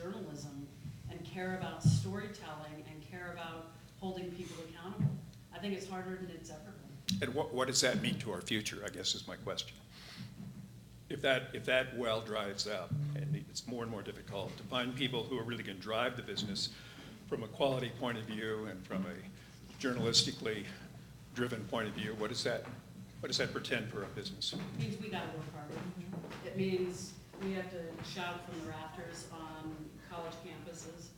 journalism and care about storytelling and care about holding people accountable. I think it's harder than it's ever been. And what does that mean to our future, I guess is my question. If that well dries up, and it's more and more difficult to find people who are really going to drive the business from a quality point of view and from a journalistically driven point of view, what does that portend for our business? It means we got to work harder. It means we have to shout from the rafters on college campuses.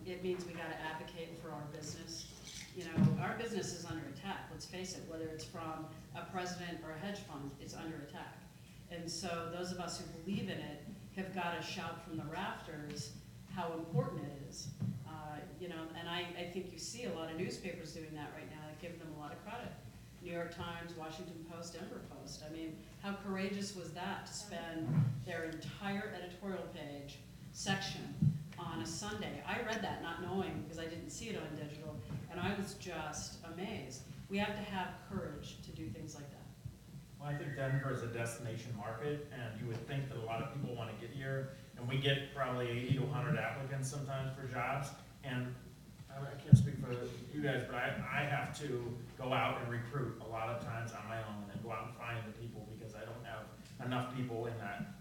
It means we got to advocate for our business. You know, our business is under attack. Let's face it, whether it's from a president or a hedge fund, it's under attack. And so those of us who believe in it have got to shout from the rafters how important it is. You know, and I think you see a lot of newspapers doing that right now. I give them a lot of credit. New York Times, Washington Post, Denver Post. I mean, how courageous was that to spend their entire editorial page section on a Sunday? I read that not knowing, because I didn't see it on digital, and I was just amazed. We have to have courage to do things like that. Well, I think Denver is a destination market, and you would think that a lot of people want to get here, and we get probably 80 to 100 applicants sometimes for jobs, and I can't speak for you guys, but I have to go out and recruit a lot of times on my own and go out and find the people because I don't have enough people in that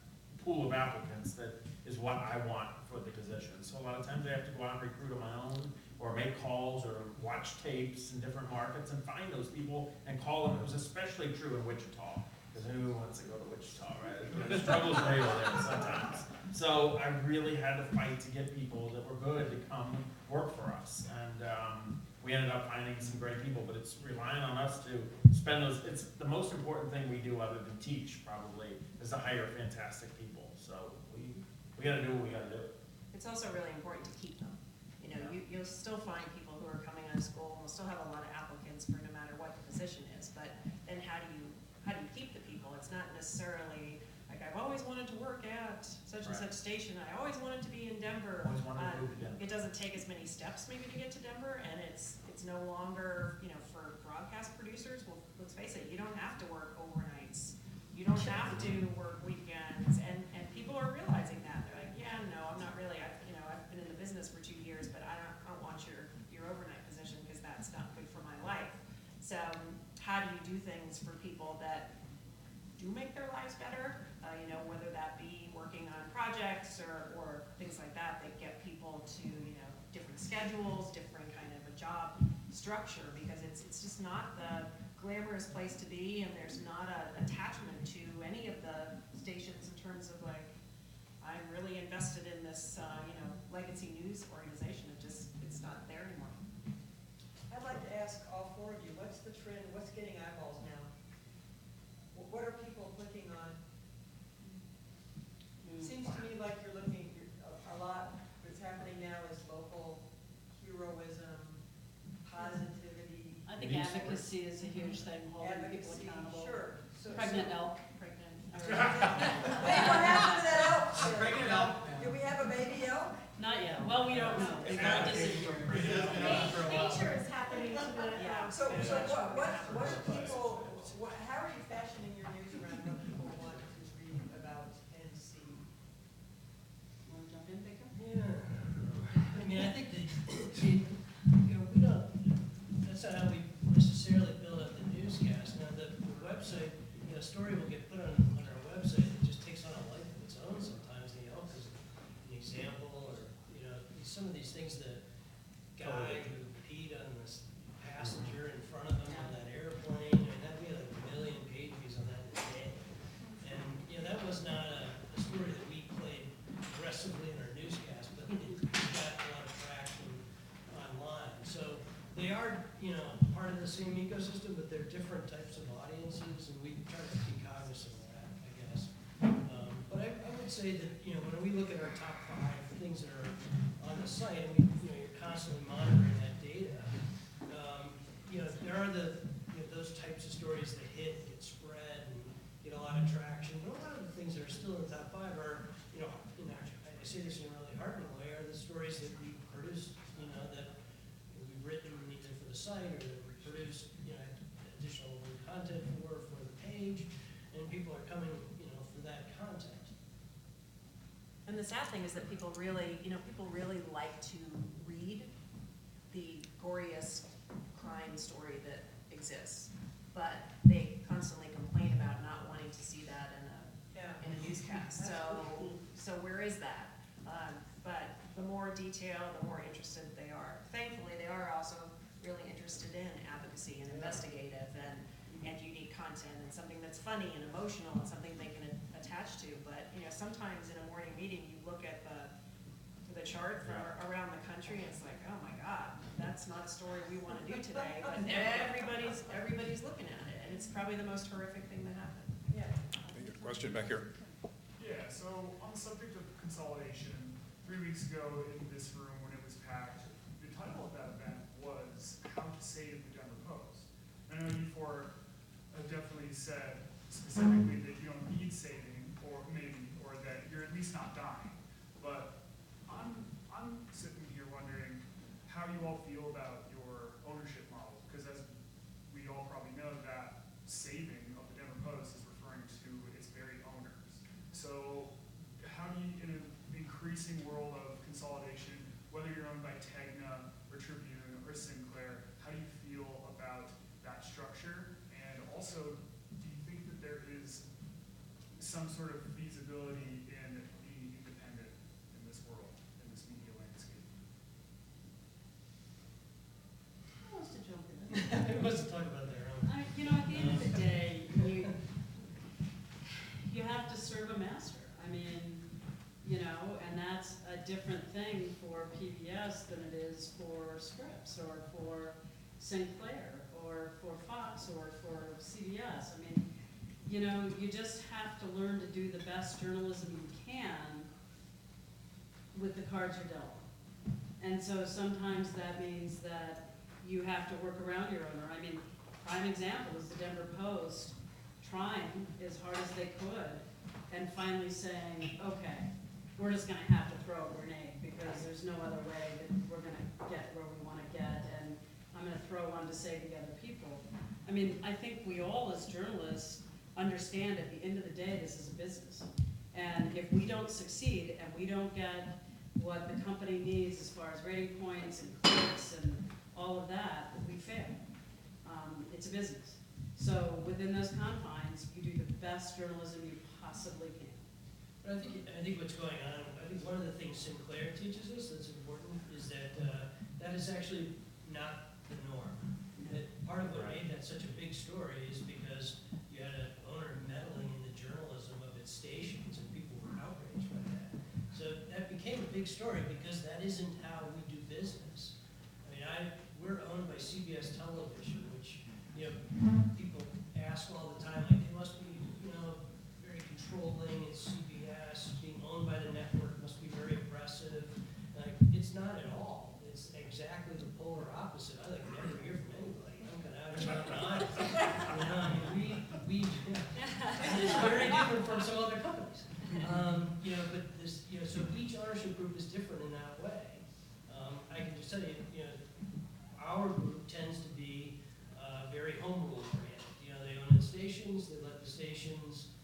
pool of applicants that is what I want for the position. So a lot of times I have to go out and recruit on my own or make calls or watch tapes in different markets and find those people and call them. It was especially true in Wichita, because who wants to go to Wichita, right? The struggles are real there sometimes. So I really had to fight to get people that were good to come work for us. And we ended up finding some great people, but it's relying on us to spend those. It's the most important thing we do other than teach, probably, is to hire fantastic people. So we got to do what we got to do. It's also really important to keep them. You know, you'll still find people who are coming out of school, and we'll still have a lot of applicants for no matter what the position is, but then how do you keep the people? It's not necessarily like, I've always wanted to work at such and such station, I always wanted to be in Denver. Always wanted to move to Denver. It doesn't take as many steps maybe to get to Denver, and it's no longer, you know, for broadcast producers, well, let's face it, you don't have to work overnights. You don't have to work weekends, and people are realizing that. They're like, yeah, no, I'm not really, I've been in the business for 2 years, but I don't want your overnight position because that's not good for my life. So how do you do things for people that do make their lives better? You know, whether that be working on projects or things like that get people to, you know, different schedules, different kind of a job structure, because it's just not the glamorous place to be, and there's not an attachment to any of the stations in terms of like, I'm really invested in this, you know, legacy news organization. It's not there anymore. I'd like to ask all four of you, what's the trend? What's getting eyeballs now? What are people clicking on? Seems to me like you're looking a lot. What's happening now is local heroism, positivity. I think advocacy is a huge thing, holding people Advocacy, accountable. sure. Pregnant elk, pregnant. Wait, what happened to that elk? Pregnant elk. Do we have a baby elk? Not yet. Well, we don't know. They've got to see. Nature is happening to the, So what are people, how are you fashioning your news around what people want to read about and see? Want to jump in, Baker? Yeah. I mean, I think that, you know, we don't, that's not how we necessarily build up the newscast. Now, the website, you know, a story will get put on our website that just takes on a life of its own sometimes. You know, because an example, or, you know, some of these things, the guy who peed on this passenger in front of him on that airplane, I mean, we had like 1 million page views on that in a day. And, you know, that was not a story that we played aggressively in our newscast, but it got a lot of traction online. So they are, you know, part of the same ecosystem, but they're different types of audiences, and we try to be cognizant of that, I guess. But I would say that, you know, when we look at our top 5 things that are on the site, and you know, you're constantly monitoring that data, you know, there are those types of stories that get spread and get a lot of traction. But a lot of the things that are still in the top 5 are, you know, I say this in a really heartening way, are the stories that we produce, you know, that we've written either for the site or that we produce, you know, additional content for the page, and people are coming, you know, for that content. And the sad thing is that people really like to read the goriest crime story that exists, but they constantly complain about not wanting to see that in a newscast. So where is that? But the more detail, the more interested they are. Thankfully, they are also really interested in advocacy and investigative and unique content and something that's funny and emotional and something they can attach to. But sometimes in a morning meeting, you look at the chart from around the country, and it's like, oh my God, that's not a story we want to do today. But everybody's looking at it, and it's probably the most horrific thing that happened. Yeah. Question back here. Yeah, so on the subject of consolidation, 3 weeks ago in this room when it was packed, the title of that event was How to Save the Denver Post. I know you four have definitely said specifically that you don't need saving, or that you're at least not dying. But I'm sitting here wondering how you all feel about your ownership model, because as we all probably know, that saving of the Denver Post is referring to its very owners. So how do you, in an increasing world of consolidation, whether you're owned by Tegna or Tribune or Sinclair, how do you feel about that structure? And also, do you think that there is some sort of feasibility in being independent in this world, in this media landscape? Who wants to jump in? Who wants to talk about their own? At the end of the day, you have to serve a master. I mean, and that's a different thing for PBS than it is for Scripps or for Sinclair or for Fox or for CBS. I mean, you just have to learn to do the best journalism you can with the cards you're dealt. And so sometimes that means that you have to work around your owner. I mean, prime example is the Denver Post trying as hard as they could and finally saying, okay, we're just gonna have to throw a grenade because there's no other way that we're gonna get where we wanna get, and I'm gonna throw one to save the other people. I mean, I think we all as journalists understand at the end of the day, this is a business. And if we don't succeed and we don't get what the company needs as far as rating points and clicks and all of that, we fail. It's a business. So within those confines, you do the best journalism you possibly can. But I think what's going on, I think one of the things Sinclair teaches us that's important is that that is actually not the norm. That part of what made that such a big story is because you had an owner meddling in the journalism of its stations, and people were outraged by that. So that became a big story because that isn't how we do business. I mean, we're owned by CBS Television, which people ask all the time, like, it must be very controlling. It's CBS being owned by the network must be very oppressive. Like, it's not at all. It's exactly the polar opposite. I like never hear from anybody. I'm kind of I mean, it's very different from some other companies. But this, so each ownership group is different in that way. I can just tell you, our group tends to be very home rule oriented. They own the stations. They let the stations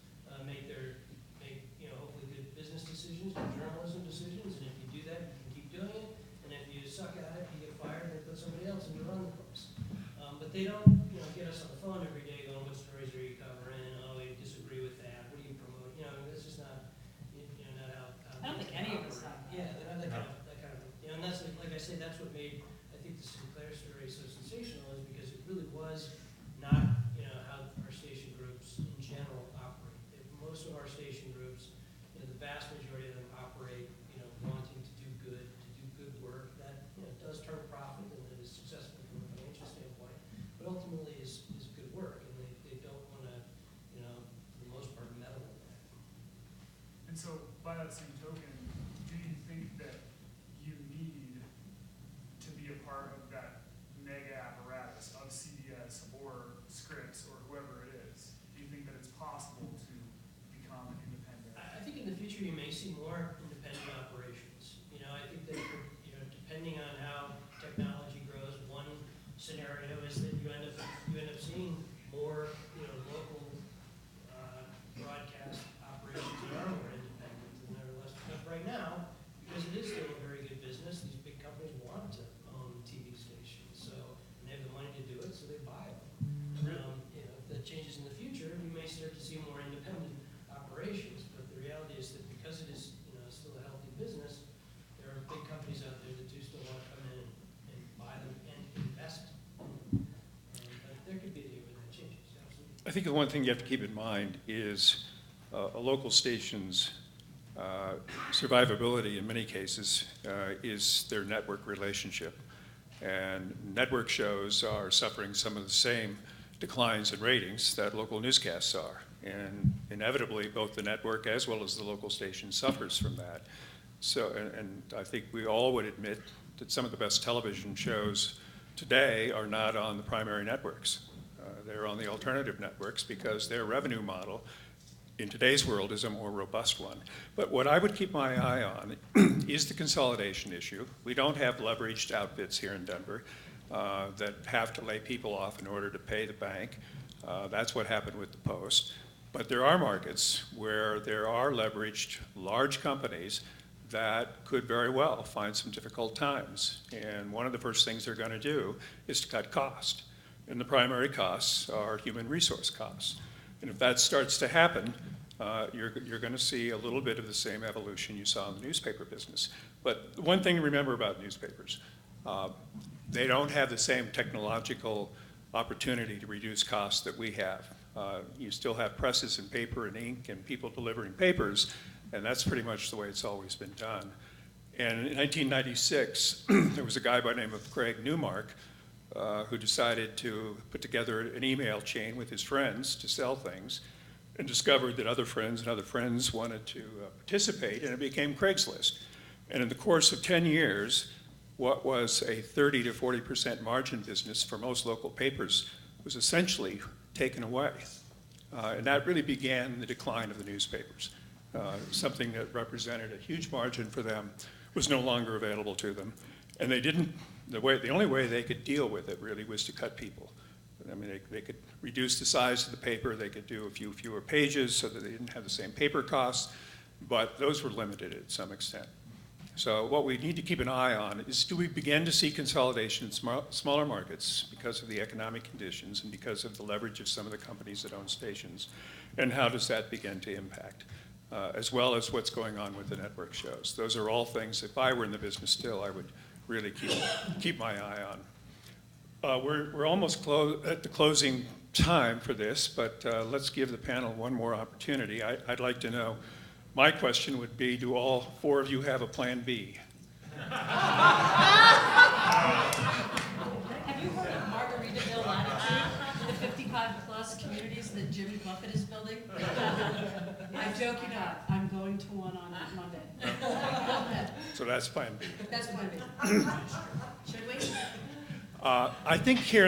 make hopefully good business decisions, good journalism decisions. And if you do that, you can keep doing it. And if you suck at it, you get fired. They put somebody else in to run the Post. But they don't, get us on the phone every day going, what stories are you covering? Oh, we disagree with that. What do you promote? That's just not, not how. I don't think any of us have that. Yeah, they're not that kind of, and that's, like I say, that's what made, I think, the Sinclair story so sensational is because it really was not, how our station groups in general operate. Most of our station groups, the vast majority of them operate, wanting to do good work. That, does turn a profit and that is successful from a financial standpoint, but ultimately is good work, and they don't want to, for the most part, meddle in that. And so, by that same token, do you think that you need to be a part of that mega apparatus think the one thing you have to keep in mind is a local station's survivability in many cases is their network relationship. And network shows are suffering some of the same declines in ratings that local newscasts are. And inevitably, both the network as well as the local station suffers from that. So, and I think we all would admit that some of the best television shows today are not on the primary networks. They're on the alternative networks because their revenue model in today's world is a more robust one. But what I would keep my eye on is the consolidation issue. We don't have leveraged outfits here in Denver that have to lay people off in order to pay the bank. That's what happened with the Post. But there are markets where there are leveraged large companies that could very well find some difficult times. And one of the first things they're going to do is to cut cost. And the primary costs are human resource costs. And if that starts to happen, you're going to see a little bit of the same evolution you saw in the newspaper business. But one thing to remember about newspapers, they don't have the same technological opportunity to reduce costs that we have. You still have presses and paper and ink and people delivering papers, and that's pretty much the way it's always been done. And in 1996, there was a guy by the name of Craig Newmark who decided to put together an email chain with his friends to sell things, and discovered that other friends wanted to participate, and it became Craigslist. And in the course of 10 years, what was a 30 to 40% margin business for most local papers was essentially taken away. And that really began the decline of the newspapers. Something that represented a huge margin for them was no longer available to them. And they didn't, the only way they could deal with it really was to cut people. I mean, they could reduce the size of the paper, they could do a few fewer pages so that they didn't have the same paper costs, but those were limited at some extent. So what we need to keep an eye on is, do we begin to see consolidation in smaller markets because of the economic conditions and because of the leverage of some of the companies that own stations? And how does that begin to impact? As well as what's going on with the network shows. Those are all things, if I were in the business still, I would really keep my eye on. We're almost at the closing time for this, but let's give the panel one more opportunity. I'd like to know, my question would be, do all four of you have a plan B? Have you heard of Margaritaville Latitude, the 55-plus communities that Jimmy Buffett is building? I joke you not, I'm going to one on Monday. So that's plan B. That's plan B. Should we? I think here